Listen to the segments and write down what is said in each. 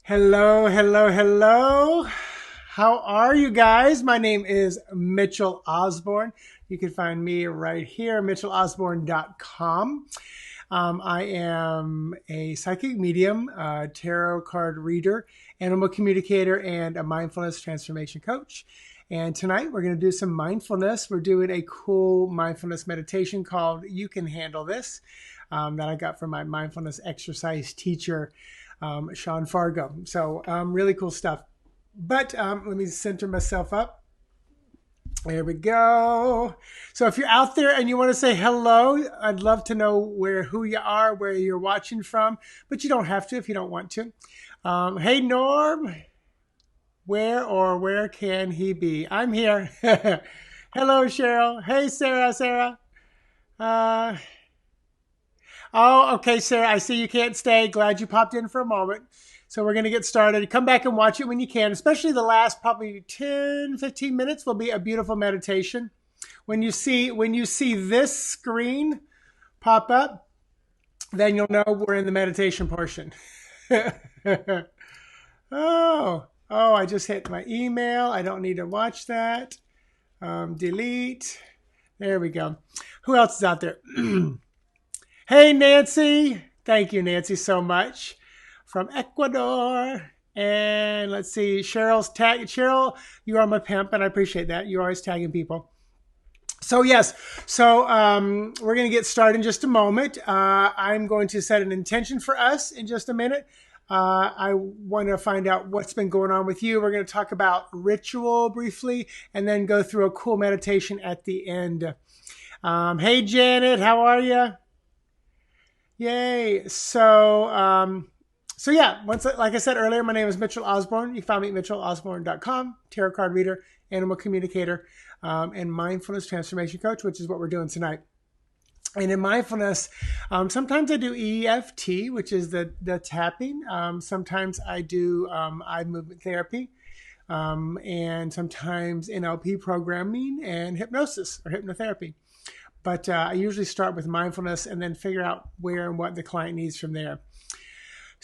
Hello, hello, hello. How are you guys? My name is Mitchell Osborn. You can find me right here, mitchellosborn.com. I am a psychic medium, a tarot card reader, animal communicator, and a mindfulness transformation coach. And tonight we're going to do some mindfulness. We're doing a cool mindfulness meditation called You Can Handle This that I got from my mindfulness exercise teacher, Sean Fargo. So really cool stuff. But let me center myself up. There we go. So if you're out there and you want to say hello, I'd love to know who you are, where you're watching from, but you don't have to if you don't want to. Hey, Norm, where can he be? I'm here. Hello, Cheryl. Hey, Sarah. Uh, oh, okay, Sarah, I see you can't stay. Glad you popped in for a moment. So we're going to get started. Come back and watch it when you can, especially the last probably 10, 15 minutes will be a beautiful meditation. When you see this screen pop up, then you'll know we're in the meditation portion. Oh, I just hit my email. I don't need to watch that. Delete. There we go. Who else is out there? Hey, Nancy. Thank you, Nancy, so much. From Ecuador. And let's see, Cheryl, you are my pimp, and I appreciate that. You're always tagging people. So yes, we're going to get started in just a moment. I'm going to set an intention for us in just a minute. I want to find out what's been going on with you. We're going to talk about ritual briefly and then go through a cool meditation at the end. Hey, Janet, how are you? Yay. So yeah, like I said earlier, my name is Mitchell Osborn. You found me at mitchellosborn.com, tarot card reader, animal communicator, and mindfulness transformation coach, which is what we're doing tonight. And in mindfulness, sometimes I do EFT, which is the tapping. Sometimes I do eye movement therapy, and sometimes NLP programming and hypnosis or hypnotherapy. But I usually start with mindfulness and then figure out where and what the client needs from there.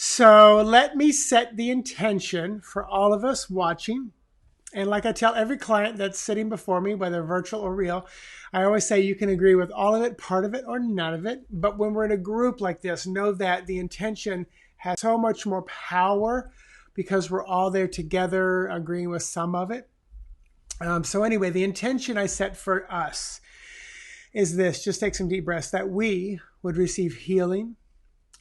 So let me set the intention for all of us watching. And like I tell every client that's sitting before me, whether virtual or real, I always say you can agree with all of it, part of it, or none of it. But when we're in a group like this, know that the intention has so much more power because we're all there together agreeing with some of it. So anyway, the intention I set for us is this. Just take some deep breaths. That we would receive healing,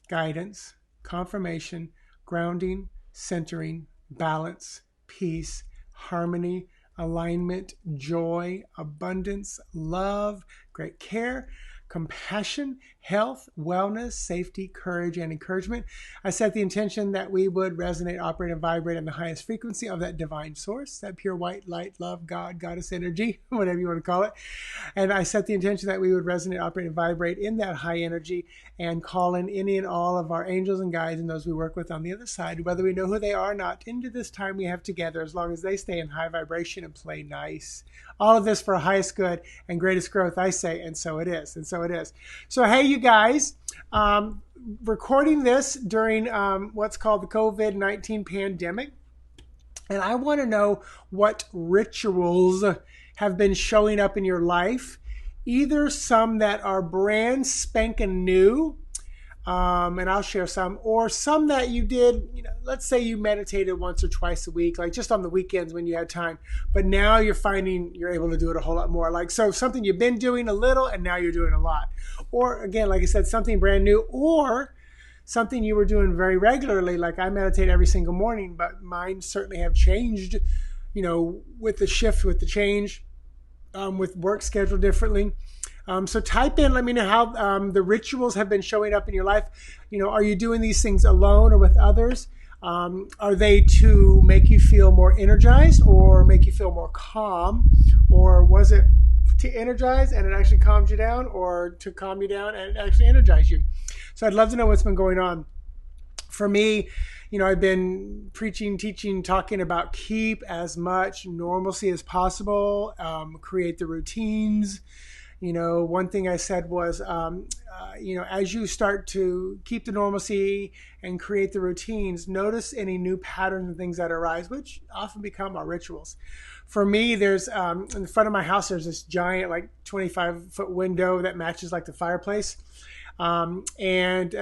guidance, confirmation, grounding, centering, balance, peace, harmony, alignment, joy, abundance, love, great care, compassion, health, wellness, safety, courage, and encouragement. I set the intention that we would resonate, operate, and vibrate in the highest frequency of that divine source, that pure white light, love, God, goddess energy, whatever you want to call it. And I set the intention that we would resonate, operate, and vibrate in that high energy and call in any and all of our angels and guides and those we work with on the other side, whether we know who they are or not, into this time we have together, as long as they stay in high vibration and play nice. All of this for highest good and greatest growth, I say, and so it is, and so it is. So hey, you guys, recording this during what's called the COVID-19 pandemic, and I want to know what rituals have been showing up in your life, either some that are brand spanking new, and I'll share some, or some that you did, let's say you meditated once or twice a week, like just on the weekends when you had time, but now you're finding you're able to do it a whole lot more. Like, so something you've been doing a little and now you're doing a lot. Or again, like I said, something brand new, or something you were doing very regularly. Like I meditate every single morning, but mine certainly have changed, with the shift, with the change, with work schedule differently. So type in, let me know how the rituals have been showing up in your life. Are you doing these things alone or with others? Are they to make you feel more energized or make you feel more calm? Or was it to energize and it actually calmed you down, or to calm you down and it actually energized you? So I'd love to know what's been going on. For me, I've been preaching, teaching, talking about keep as much normalcy as possible, create the routines. One thing I said was as you start to keep the normalcy and create the routines, notice any new patterns and things that arise, which often become our rituals. For me, there's in the front of my house, there's this giant, like 25-foot window that matches like the fireplace. And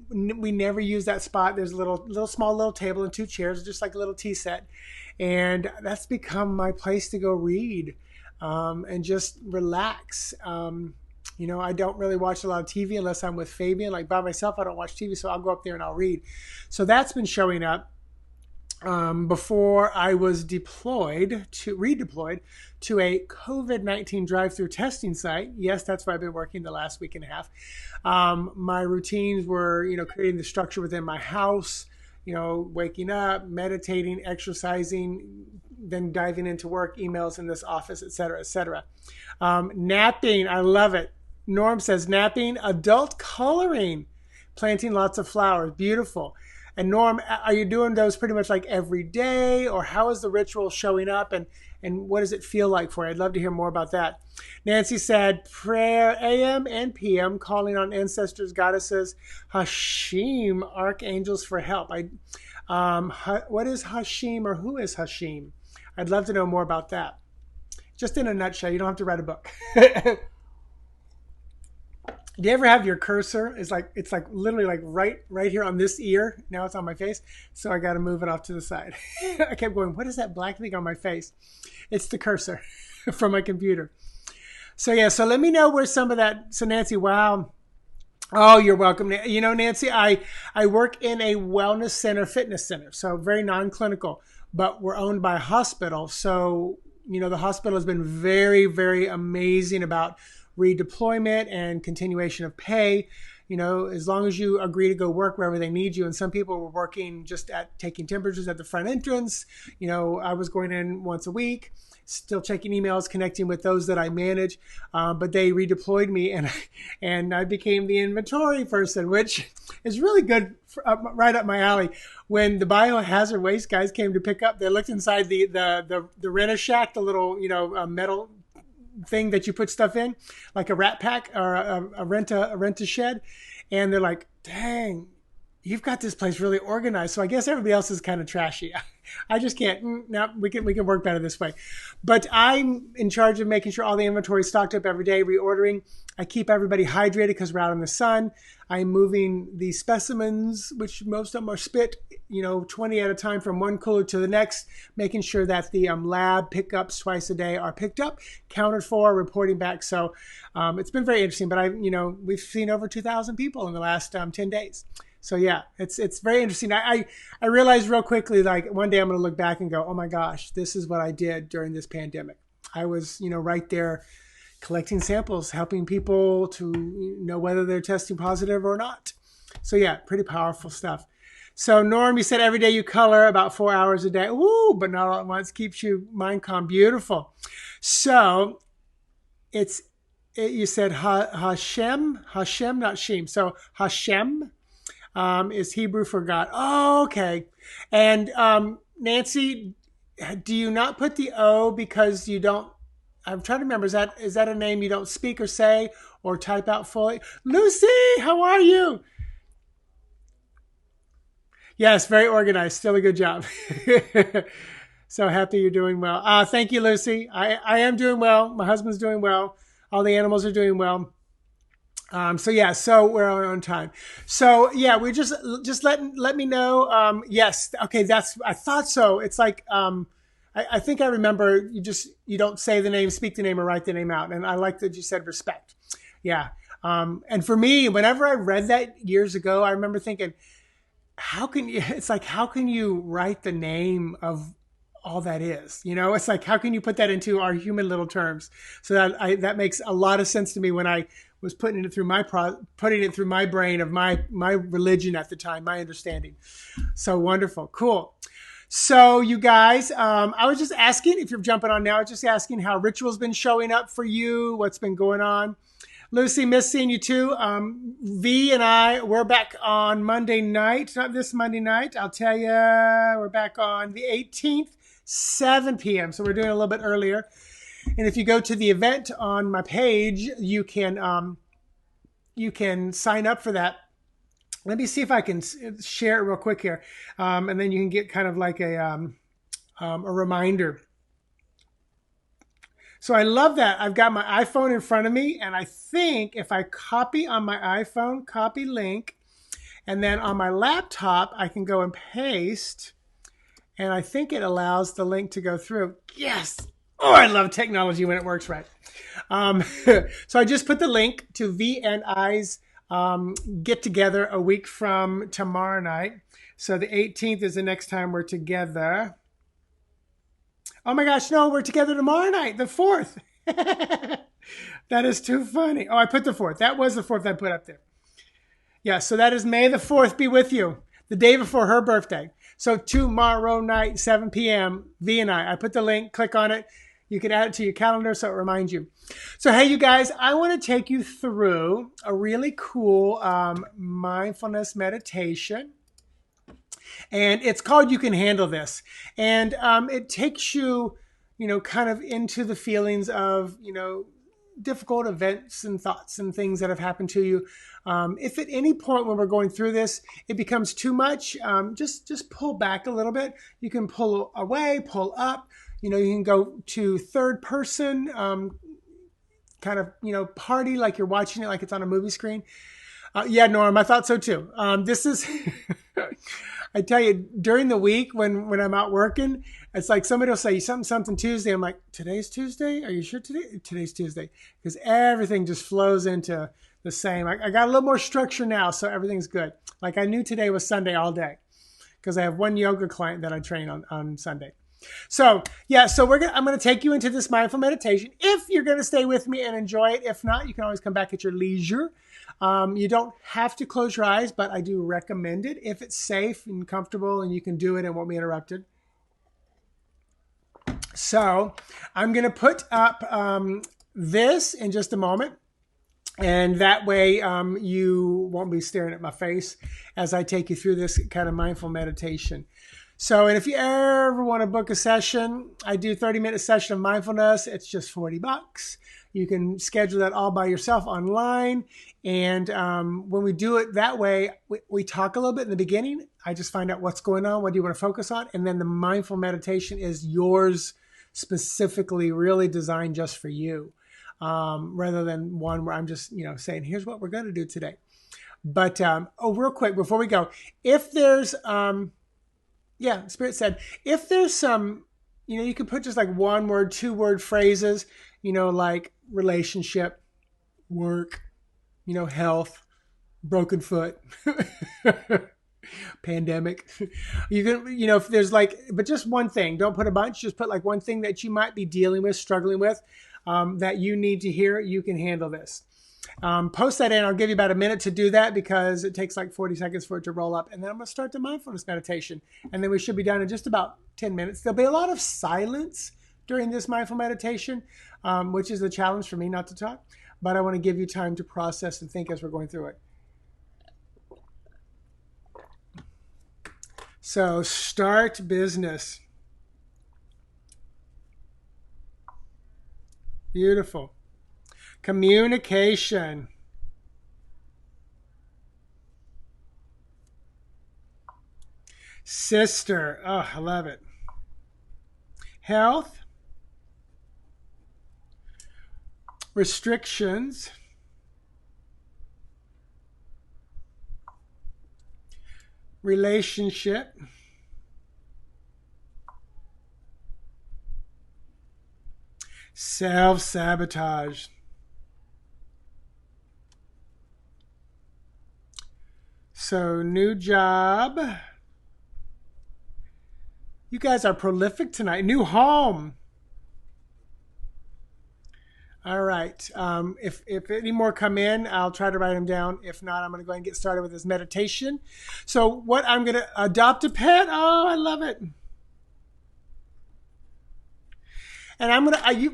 we never use that spot. There's a small little table and two chairs, just like a little tea set. And that's become my place to go read and just relax. I don't really watch a lot of TV unless I'm with Fabian. Like by myself, I don't watch TV, so I'll go up there and I'll read. So that's been showing up. Before I was redeployed to a COVID-19 drive-through testing site. Yes, that's where I've been working the last week and a half. My routines were, creating the structure within my house, waking up, meditating, exercising, then diving into work, emails in this office, et cetera, et cetera. Napping, I love it. Norm says napping, adult coloring, planting lots of flowers, beautiful. And Norm, are you doing those pretty much like every day, or how is the ritual showing up, and what does it feel like for you? I'd love to hear more about that. Nancy said prayer AM and PM, calling on ancestors, goddesses, Hashim, archangels for help. What is Hashim, or who is Hashim? I'd love to know more about that. Just in a nutshell, you don't have to write a book. Do you ever have your cursor? It's like literally like right here on this ear. Now it's on my face, so I got to move it off to the side. I kept going, what is that black thing on my face? It's the cursor from my computer. So yeah, so let me know where some of that. So Nancy, wow. Oh, you're welcome. Nancy, I work in a wellness center, fitness center, so very non-clinical, but we're owned by a hospital. So, the hospital has been very, very amazing about redeployment and continuation of pay, as long as you agree to go work wherever they need you. And some people were working just at taking temperatures at the front entrance. I was going in once a week, still checking emails, connecting with those that I manage. But they redeployed me and I became the inventory person, which is really good, right up my alley. When the biohazard waste guys came to pick up, they looked inside the rent-a-shack, the little, metal thing that you put stuff in, like a rat pack or a rent-a-shed, and they're like, dang, you've got this place really organized. So I guess everybody else is kind of trashy. I just can't. No, we can work better this way. But I'm in charge of making sure all the inventory is stocked up every day, reordering. I keep everybody hydrated because we're out in the sun. I'm moving the specimens, which most of them are spit, 20 at a time from one cooler to the next, making sure that the lab pickups twice a day are picked up, counted for, reporting back. So it's been very interesting. But we've seen over 2,000 people in the last 10 days. So yeah, it's very interesting. I realized real quickly, like one day I'm going to look back and go, oh my gosh, this is what I did during this pandemic. I was, right there collecting samples, helping people to know whether they're testing positive or not. So yeah, pretty powerful stuff. So Norm, you said every day you color about 4 hours a day. Ooh, but not all at once. Keeps you mind calm. Beautiful. So you said Hashem, not Shem. So Hashem is Hebrew for God. Oh, okay. And Nancy, do you not put the O because you don't? I'm trying to remember. Is that a name you don't speak or say or type out fully? Lucy, how are you? Yes, very organized. Still a good job. So happy you're doing well. Thank you, Lucy. I am doing well. My husband's doing well. All the animals are doing well. So we're on time. So yeah, we just let me know. Yes. Okay. I thought so. It's like, I think I remember you don't say the name, speak the name, or write the name out. And I like that you said respect. Yeah. And for me, whenever I read that years ago, I remember thinking, how can you write the name of all that is, it's like, how can you put that into our human little terms? So that makes a lot of sense to me when I was putting it through my brain of my religion at the time, my understanding. So wonderful. Cool. So you guys, I was just asking, if you're jumping on now, I was just asking how ritual's been showing up for you, what's been going on. Lucy, miss seeing you too. V and I, we're back on Monday night, not this Monday night. I'll tell you, we're back on the 18th, 7 p.m. So we're doing it a little bit earlier. And if you go to the event on my page, you can you can sign up for that. Let me see if I can share it real quick here, and then you can get kind of like a reminder. So I love that. I've got my iPhone in front of me, and I think if I copy on my iPhone, copy link, and then on my laptop, I can go and paste, and I think it allows the link to go through. Yes! Oh, I love technology when it works right. So I just put the link to V and I's get together a week from tomorrow night. So the 18th is the next time we're together. Oh my gosh, no, we're together tomorrow night, the 4th. That is too funny. Oh, I put the 4th. That was the 4th I put up there. Yeah, so that is May the 4th be with you, the day before her birthday. So tomorrow night, 7 p.m., V and I put the link, click on it. You can add it to your calendar so it reminds you. So, hey, you guys, I want to take you through a really cool mindfulness meditation. And it's called You Can Handle This. And it takes you, kind of into the feelings of, difficult events and thoughts and things that have happened to you. If at any point when we're going through this, it becomes too much, just pull back a little bit. You can pull away, pull up. You can go to third person, kind of, party like you're watching it, like it's on a movie screen. Yeah, Norm, I thought so too. This is, I tell you, during the week when I'm out working, it's like somebody will say something Tuesday. I'm like, today's Tuesday? Are you sure today's Tuesday? Because everything just flows into the same. I got a little more structure now, so everything's good. Like I knew today was Sunday all day because I have one yoga client that I train on Sunday. So yeah, so I'm going to take you into this mindful meditation. If you're going to stay with me and enjoy it, if not, you can always come back at your leisure. You don't have to close your eyes, but I do recommend it if it's safe and comfortable and you can do it and won't be interrupted. So I'm going to put up this in just a moment. And that way you won't be staring at my face as I take you through this kind of mindful meditation. So, and if you ever want to book a session, I do 30-minute session of mindfulness. It's just $40. You can schedule that all by yourself online. And when we do it that way, we talk a little bit in the beginning. I just find out what's going on. What do you want to focus on? And then the mindful meditation is yours specifically, really designed just for you, rather than one where I'm just, saying, here's what we're going to do today. But, real quick, before we go, if there's, Spirit said, if there's some, you can put just like 1-word, 2-word phrases, like relationship, work, health, broken foot, pandemic. You can, if there's but just one thing, don't put a bunch, just put like one thing that you might be dealing with, struggling with, that you need to hear. You can handle this. Post that in. I'll give you about a minute to do that because it takes like 40 seconds for it to roll up. And then I'm going to start the mindfulness meditation. And then we should be done in just about 10 minutes. There'll be a lot of silence during this mindful meditation, which is a challenge for me not to talk. But I want to give you time to process and think as we're going through it. So start business. Beautiful. Communication. Sister. Oh, I love it. Health. Restrictions. Relationship. Self-sabotage. So, new job. You guys are prolific tonight. New home. All right. If any more come in, I'll try to write them down. If not, I'm going to go ahead and get started with this meditation. So what I'm going to adopt a pet. Oh, I love it. And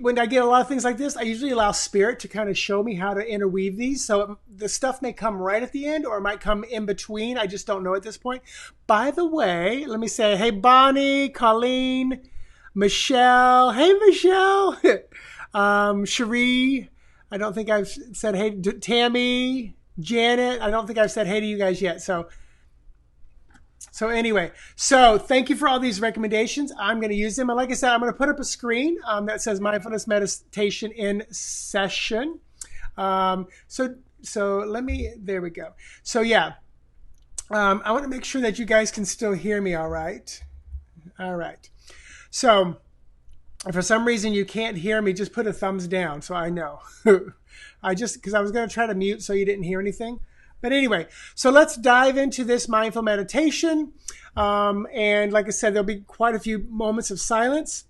when I get a lot of things like this, I usually allow Spirit to kind of show me how to interweave these. So the stuff may come right at the end or it might come in between. I just don't know at this point. By the way, let me say, hey, Bonnie, Colleen, Michelle. Hey, Michelle. Cherie. I don't think I've said hey, Tammy, Janet, I don't think I've said hey to you guys yet. So anyway, so thank you for all these recommendations. I'm going to use them. And like I said, I'm going to put up a screen that says mindfulness meditation in session. So let me, there we go. So yeah, I want to make sure that you guys can still hear me all right. All right. So if for some reason you can't hear me, just put a thumbs down so I know. Because I was going to try to mute so you didn't hear anything. But anyway, so let's dive into this mindful meditation. And like I said, there'll be quite a few moments of silence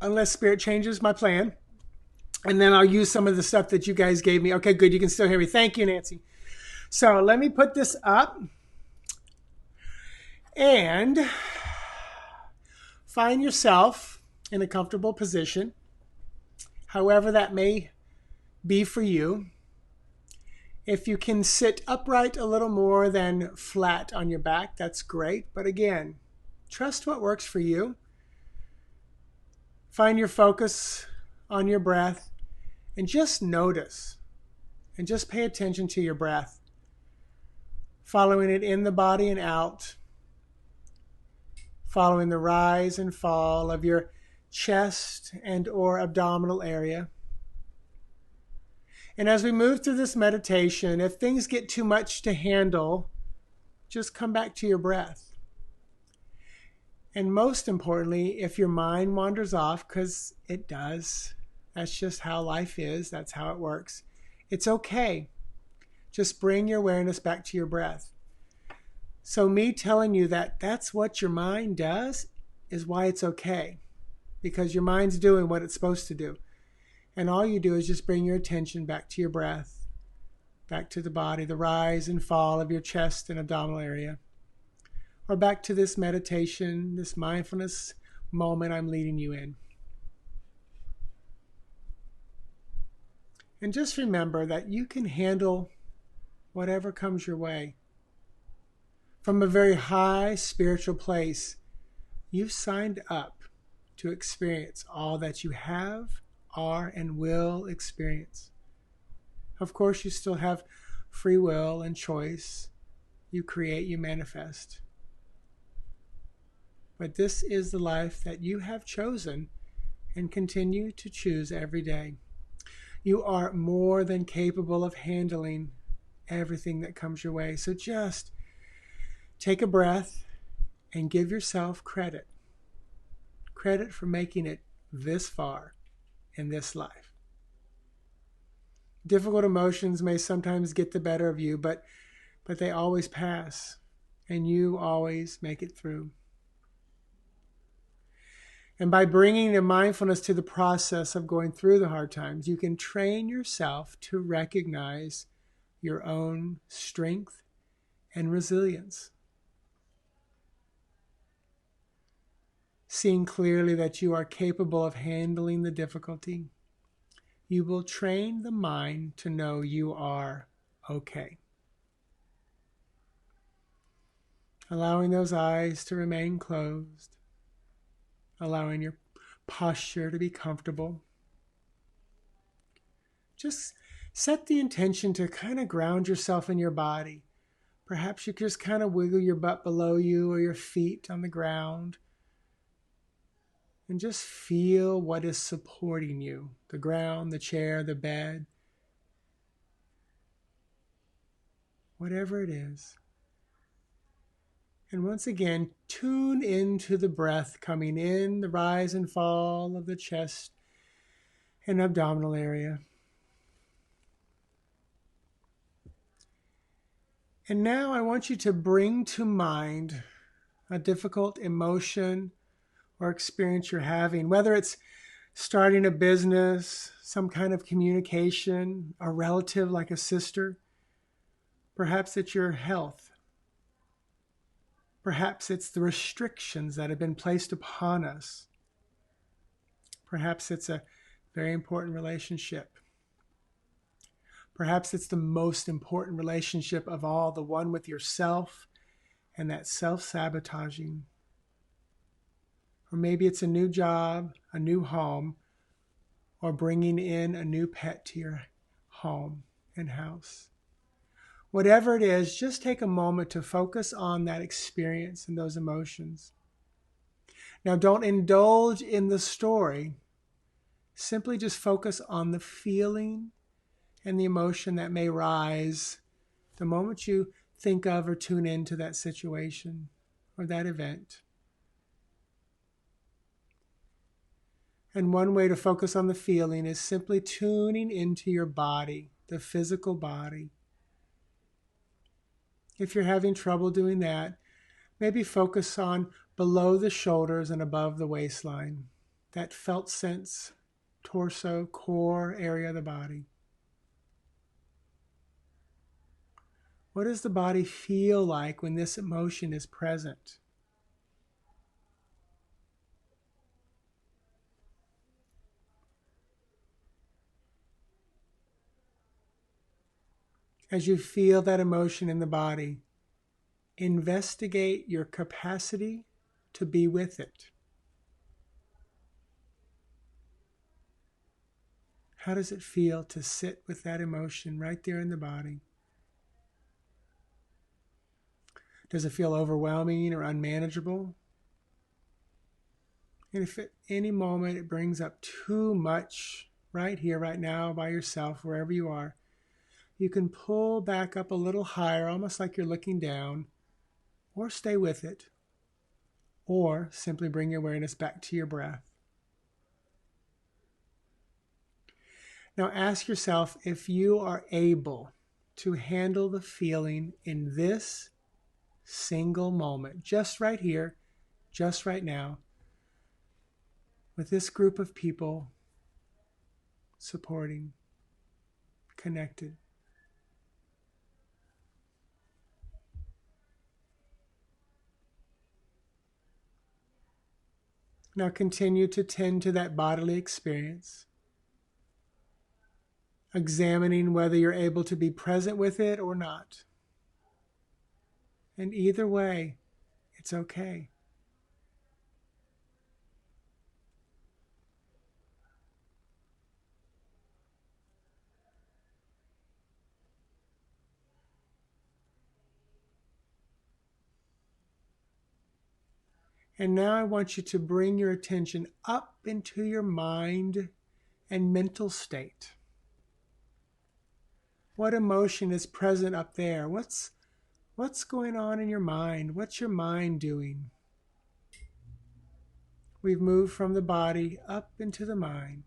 unless Spirit changes my plan. And then I'll use some of the stuff that you guys gave me. Okay, good. You can still hear me. Thank you, Nancy. So let me put this up. And find yourself in a comfortable position, however that may be for you. If you can sit upright a little more than flat on your back, that's great. But again, trust what works for you. Find your focus on your breath and just notice and just pay attention to your breath, following it in the body and out, following the rise and fall of your chest and or abdominal area. And as we move through this meditation, if things get too much to handle, just come back to your breath. And most importantly, if your mind wanders off, because it does, that's just how life is, that's how it works, it's okay. Just bring your awareness back to your breath. So me telling you that that's what your mind does is why it's okay. Because your mind's doing what it's supposed to do. And all you do is just bring your attention back to your breath, back to the body, the rise and fall of your chest and abdominal area. Or back to this meditation, this mindfulness moment I'm leading you in. And just remember that you can handle whatever comes your way. From a very high spiritual place, you've signed up to experience all that you have, are, and will experience. Of course, you still have free will and choice. You create, you manifest. But this is the life that you have chosen and continue to choose every day. You are more than capable of handling everything that comes your way. So just take a breath and give yourself credit. Credit for making it this far in this life. Difficult emotions may sometimes get the better of you, but they always pass, and you always make it through. And by bringing the mindfulness to the process of going through the hard times, you can train yourself to recognize your own strength and resilience. Seeing clearly that you are capable of handling the difficulty, you will train the mind to know you are okay. Allowing those eyes to remain closed, allowing your posture to be comfortable. Just set the intention to kind of ground yourself in your body. Perhaps you just kind of wiggle your butt below you or your feet on the ground. And just feel what is supporting you. The ground, the chair, the bed. Whatever it is. And once again, tune into the breath coming in, the rise and fall of the chest and abdominal area. And now I want you to bring to mind a difficult emotion or experience you're having, whether it's starting a business, some kind of communication, a relative like a sister. Perhaps it's your health. Perhaps it's the restrictions that have been placed upon us. Perhaps it's a very important relationship. Perhaps it's the most important relationship of all, the one with yourself and that self-sabotaging. Or maybe it's a new job, a new home, or bringing in a new pet to your home and house. Whatever it is, just take a moment to focus on that experience and those emotions. Now, don't indulge in the story. Simply just focus on the feeling and the emotion that may rise the moment you think of or tune into that situation or that event. And one way to focus on the feeling is simply tuning into your body, the physical body. If you're having trouble doing that, maybe focus on below the shoulders and above the waistline, that felt sense, torso, core area of the body. What does the body feel like when this emotion is present? As you feel that emotion in the body, investigate your capacity to be with it. How does it feel to sit with that emotion right there in the body? Does it feel overwhelming or unmanageable? And if at any moment it brings up too much right here, right now, by yourself, wherever you are, you can pull back up a little higher, almost like you're looking down, or stay with it, or simply bring your awareness back to your breath. Now ask yourself if you are able to handle the feeling in this single moment, just right here, just right now, with this group of people supporting, connected. Now continue to tend to that bodily experience, examining whether you're able to be present with it or not. And either way, it's okay. And now I want you to bring your attention up into your mind and mental state. What emotion is present up there? What's going on in your mind? What's your mind doing? We've moved from the body up into the mind.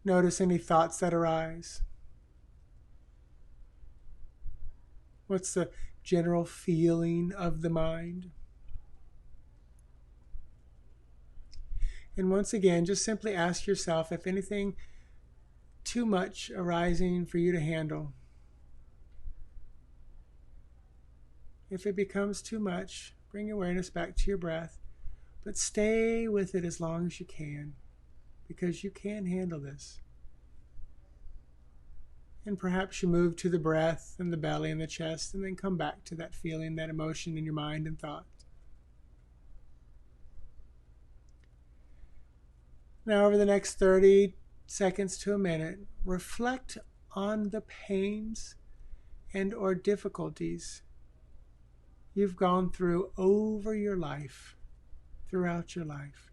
Notice any thoughts that arise. What's the general feeling of the mind? And once again, just simply ask yourself if anything too much arising for you to handle. If it becomes too much, bring awareness back to your breath, but stay with it as long as you can, because you can handle this. And perhaps you move to the breath and the belly and the chest, and then come back to that feeling, that emotion in your mind and thought. Now, over the next 30 seconds to a minute, reflect on the pains and or difficulties you've gone through over your life, throughout your life.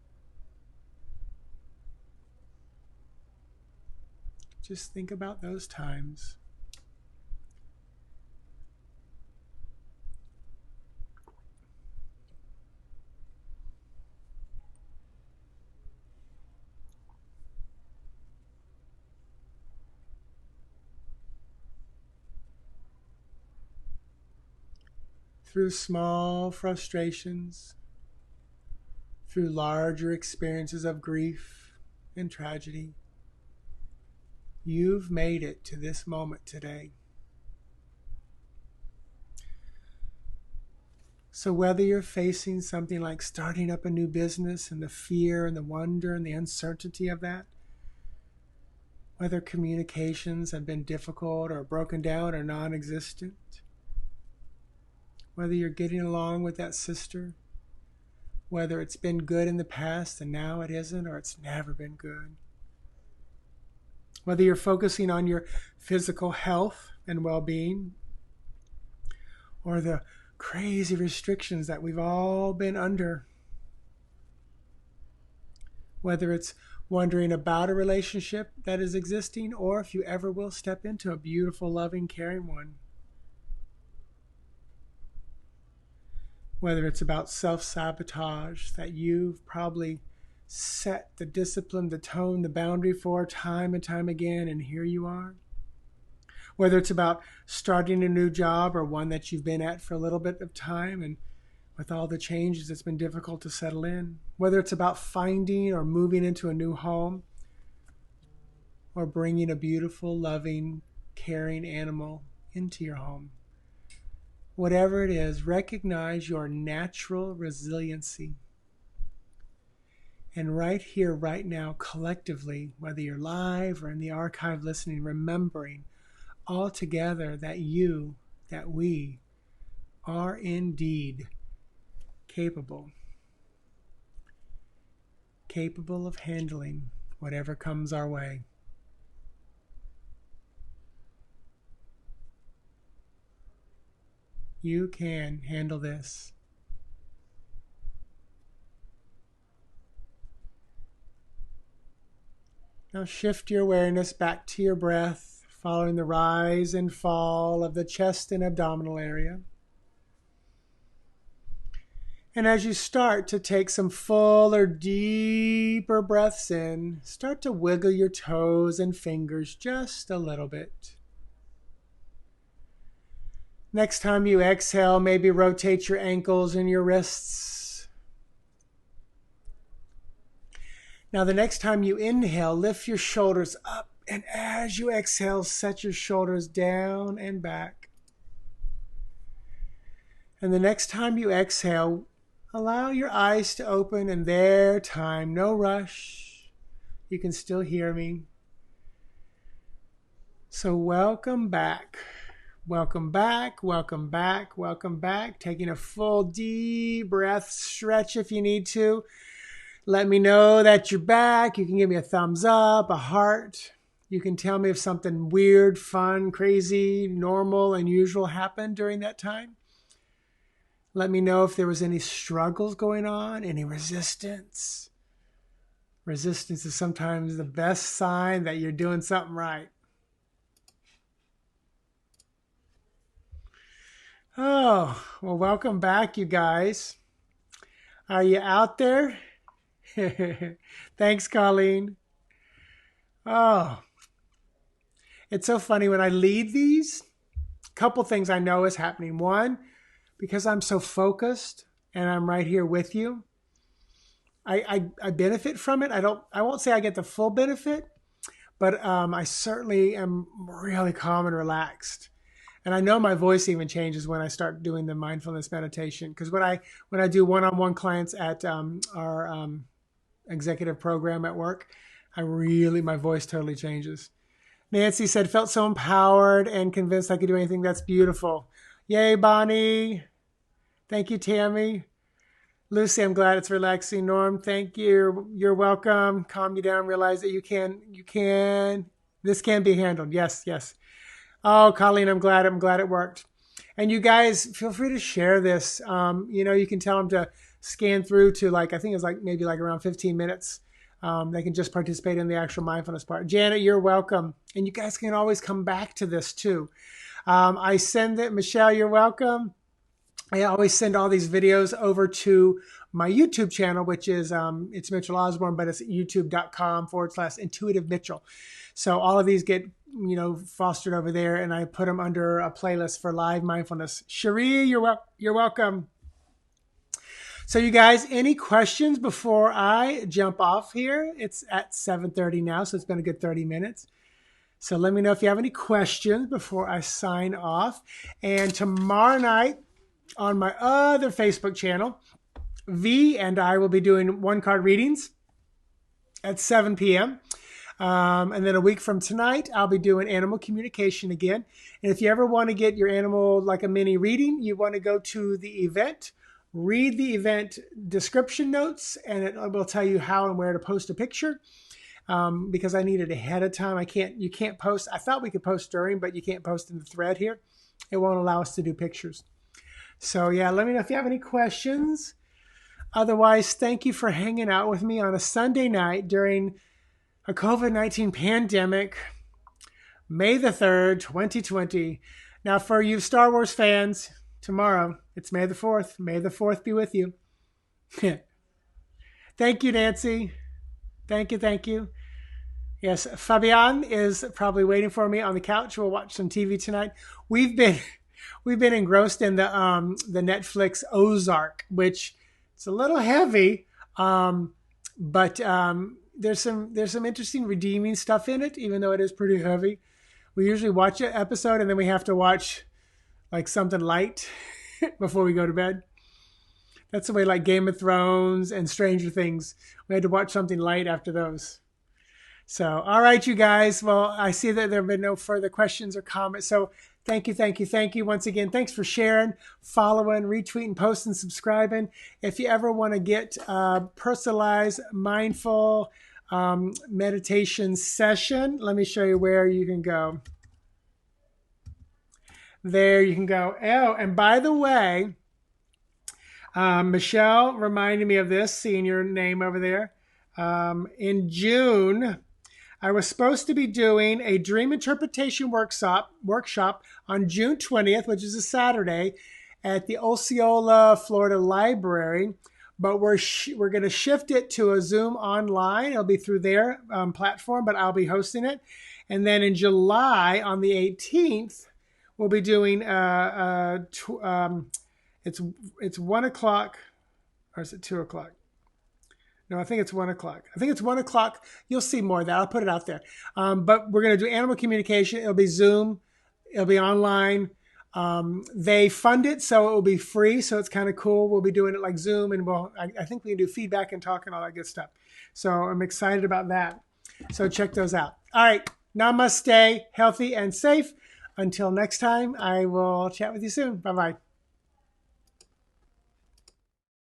Just think about those times. Through small frustrations, through larger experiences of grief and tragedy, you've made it to this moment today. So whether you're facing something like starting up a new business and the fear and the wonder and the uncertainty of that, whether communications have been difficult or broken down or non-existent, whether you're getting along with that sister, whether it's been good in the past and now it isn't, or it's never been good, Whether you're focusing on your physical health and well-being, or the crazy restrictions that we've all been under. Whether it's wondering about a relationship that is existing, or if you ever will step into a beautiful, loving, caring one. Whether it's about self-sabotage that you've probably set the discipline, the tone, the boundary for time and time again, and here you are. Whether it's about starting a new job or one that you've been at for a little bit of time and with all the changes it's been difficult to settle in. Whether it's about finding or moving into a new home or bringing a beautiful, loving, caring animal into your home. Whatever it is, recognize your natural resiliency. And right here, right now, collectively, whether you're live or in the archive listening, remembering all together that we are indeed capable of handling whatever comes our way. You can handle this. Now shift your awareness back to your breath, following the rise and fall of the chest and abdominal area. And as you start to take some fuller, deeper breaths in, start to wiggle your toes and fingers just a little bit. Next time you exhale, maybe rotate your ankles and your wrists. Now the next time you inhale, lift your shoulders up, and as you exhale, set your shoulders down and back. And the next time you exhale, allow your eyes to open in their time, no rush. You can still hear me. So welcome back. Welcome back, welcome back, welcome back. Taking a full deep breath, stretch if you need to. Let me know that you're back. You can give me a thumbs up, a heart. You can tell me if something weird, fun, crazy, normal, unusual happened during that time. Let me know if there was any struggles going on, any resistance. Resistance is sometimes the best sign that you're doing something right. Oh, well, welcome back, you guys. Are you out there? Thanks, Colleen. Oh, it's so funny when I lead these. A couple things I know is happening. One, because I'm so focused and I'm right here with you, I benefit from it. I won't say I get the full benefit, but I certainly am really calm and relaxed. And I know my voice even changes when I start doing the mindfulness meditation. Because when I do one-on-one clients at our executive program at work, my voice totally changes. Nancy said, felt so empowered and convinced I could do anything. That's beautiful. Yay, Bonnie. Thank you, Tammy. Lucy, I'm glad it's relaxing. Norm, thank you. You're welcome. Calm you down. Realize that this can be handled. Yes, yes. Oh, Colleen, I'm glad it worked. And you guys, feel free to share this. You can tell them to scan through to I think it's maybe around 15 minutes. They can just participate in the actual mindfulness part. Janet, you're welcome. And you guys can always come back to this too. I send it. Michelle, you're welcome. I always send all these videos over to my YouTube channel, which is, it's Mitchell Osborn, but it's youtube.com/Intuitive Mitchell. So all of these get, fostered over there, and I put them under a playlist for live mindfulness. Cherie, you're welcome. So you guys, any questions before I jump off here? It's at 7:30 now, so it's been a good 30 minutes. So let me know if you have any questions before I sign off. And tomorrow night on my other Facebook channel, V and I will be doing one-card readings at 7 p.m. And then a week from tonight, I'll be doing animal communication again. And if you ever want to get your animal like a mini reading, you want to go to the event, read the event description notes, and it will tell you how and where to post a picture. because I need it ahead of time. You can't post. I thought we could post during, but you can't post in the thread here. It won't allow us to do pictures. So yeah, let me know if you have any questions. Otherwise, thank you for hanging out with me on a Sunday night during a COVID-19 pandemic, May the 3rd, 2020. Now, for you Star Wars fans, tomorrow, it's May the 4th. May the 4th be with you. Thank you, Nancy. Thank you, thank you. Yes, Fabian is probably waiting for me on the couch. We'll watch some TV tonight. We've been engrossed in the Netflix Ozark, which it's a little heavy, but there's some interesting redeeming stuff in it, even though it is pretty heavy. We usually watch an episode and then we have to watch like something light before we go to bed. That's the way, like Game of Thrones and Stranger Things. We had to watch something light after those. So, all right, you guys. Well, I see that there have been no further questions or comments. So thank you. Once again, thanks for sharing, following, retweeting, posting, subscribing. If you ever want to get a personalized, mindful meditation session, let me show you where you can go. There you can go. Oh, and by the way, Michelle reminded me of this, seeing your name over there. In June, I was supposed to be doing a dream interpretation workshop on June 20th, which is a Saturday, at the Osceola, Florida Library. But we're going to shift it to a Zoom online. It'll be through their platform, but I'll be hosting it. And then in July, on the 18th, we'll be doing it's 1 o'clock, or is it 2 o'clock? No, I think it's 1 o'clock. I think it's 1 o'clock. You'll see more of that. I'll put it out there. But we're going to do animal communication. It'll be Zoom. It'll be online. They fund it, so it will be free. So it's kind of cool. We'll be doing it like Zoom, and I think we can do feedback and talk and all that good stuff. So I'm excited about that. So check those out. All right. Namaste, healthy and safe. Until next time, I will chat with you soon. Bye-bye.